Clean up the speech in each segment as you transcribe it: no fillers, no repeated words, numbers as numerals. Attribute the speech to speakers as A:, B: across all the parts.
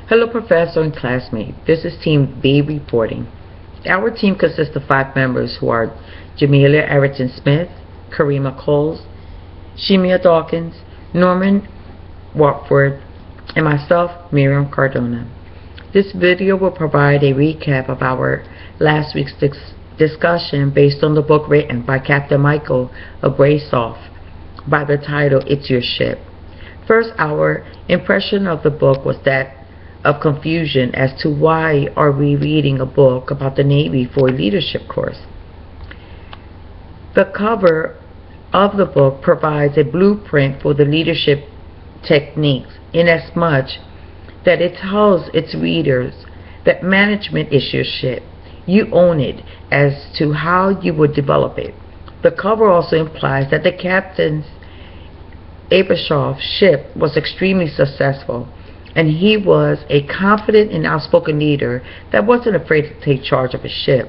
A: Hello, Professor and classmate. This is Team B reporting. Our team consists of 5 members who are Jamelia Everton Smith, Karima Coles, Shemia Dawkins, Norman Watford, and myself, Miriam Cardona. This video will provide a recap of our last week's discussion based on the book written by Captain Michael Abrasoff by the title, It's Your Ship. First, our impression of the book was that of confusion as to why are we reading a book about the Navy for a leadership course. The cover of the book provides a blueprint for the leadership techniques inasmuch that it tells its readers that management is your ship. You own it as to how you would develop it. The cover also implies that the captain's Abrashoff's ship was extremely successful, and he was a confident and outspoken leader that wasn't afraid to take charge of a ship.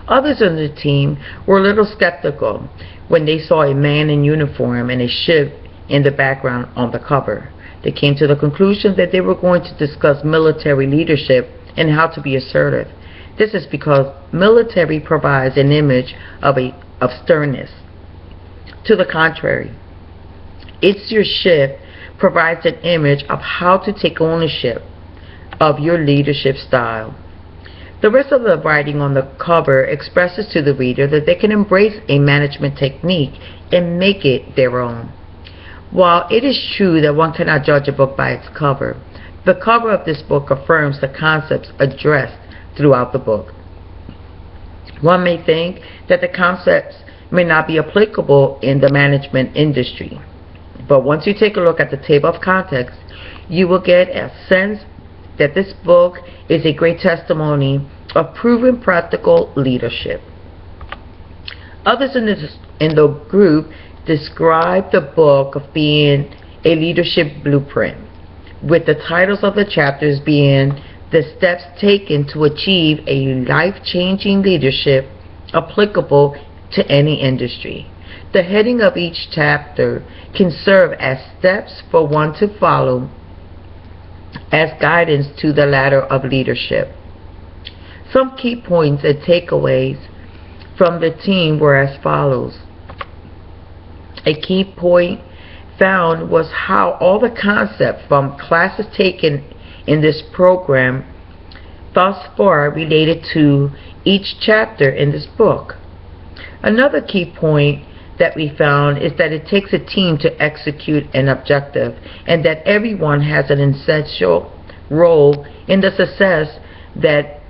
A: Others in the team were a little skeptical when they saw a man in uniform and a ship in the background on the cover. They came to the conclusion that they were going to discuss military leadership and how to be assertive. This is because military provides an image of sternness. To the contrary, It's Your Ship provides an image of how to take ownership of your leadership style. The rest of the writing on the cover expresses to the reader that they can embrace a management technique and make it their own. While it is true that one cannot judge a book by its cover, the cover of this book affirms the concepts addressed throughout the book. One may think that the concepts may not be applicable in the management industry, but once you take a look at the table of contents, you will get a sense that this book is a great testimony of proven practical leadership. Others in the group describe the book of being a leadership blueprint, with the titles of the chapters being The Steps Taken to Achieve a Life-Changing Leadership Applicable to Any Industry. The heading of each chapter can serve as steps for one to follow as guidance to the ladder of leadership. Some key points and takeaways from the team were as follows. A key point found was how all the concepts from classes taken in this program thus far related to each chapter in this book. Another key point that we found is that it takes a team to execute an objective, and that everyone has an essential role in the success that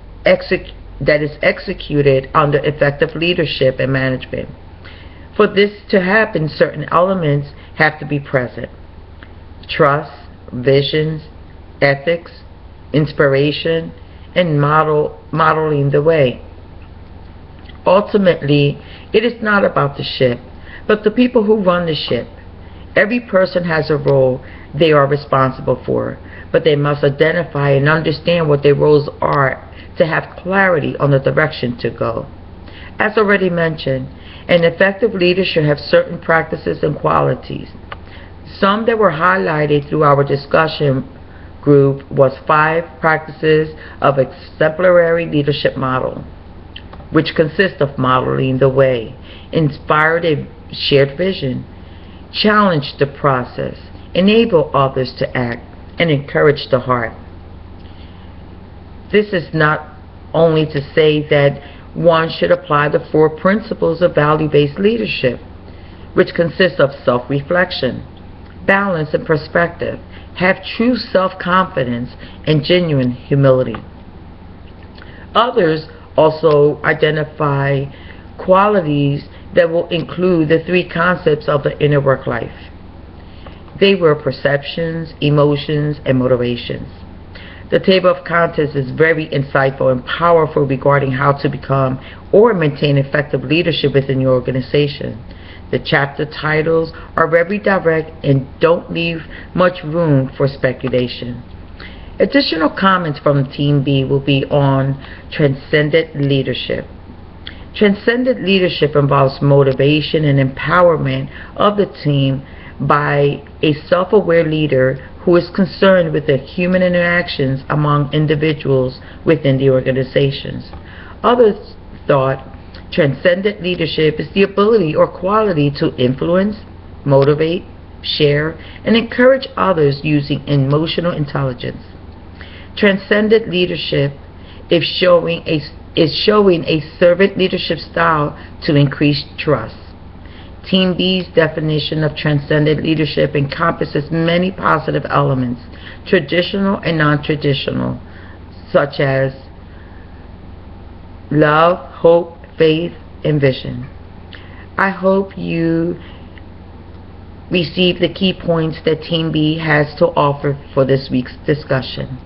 A: is executed under effective leadership and management. For this to happen, certain elements have to be present: trust, visions, ethics, inspiration, and modeling the way. Ultimately, it is not about the ship, but the people who run the ship. Every person has a role they are responsible for, but they must identify and understand what their roles are to have clarity on the direction to go. As already mentioned, an effective leader should have certain practices and qualities. Some that were highlighted through our discussion group was 5 practices of exemplary leadership model, which consist of modeling the way, inspired a shared vision, challenge the process, enable others to act, and encourage the heart. This is not only to say that one should apply the 4 principles of value-based leadership, which consist of self-reflection, balance and perspective, have true self-confidence, and genuine humility. Others also identify qualities that will include the 3 concepts of the inner work life. They were perceptions, emotions, and motivations. The table of contents is very insightful and powerful regarding how to become or maintain effective leadership within your organization. The chapter titles are very direct and don't leave much room for speculation. Additional comments from Team B will be on transcendent leadership. Transcendent leadership involves motivation and empowerment of the team by a self-aware leader who is concerned with the human interactions among individuals within the organizations. Others thought transcendent leadership is the ability or quality to influence, motivate, share, and encourage others using emotional intelligence. Transcendent leadership is showing a servant leadership style to increase trust. Team B's definition of transcendent leadership encompasses many positive elements, traditional and non-traditional, such as love, hope, faith, and vision. I hope you receive the key points that Team B has to offer for this week's discussion.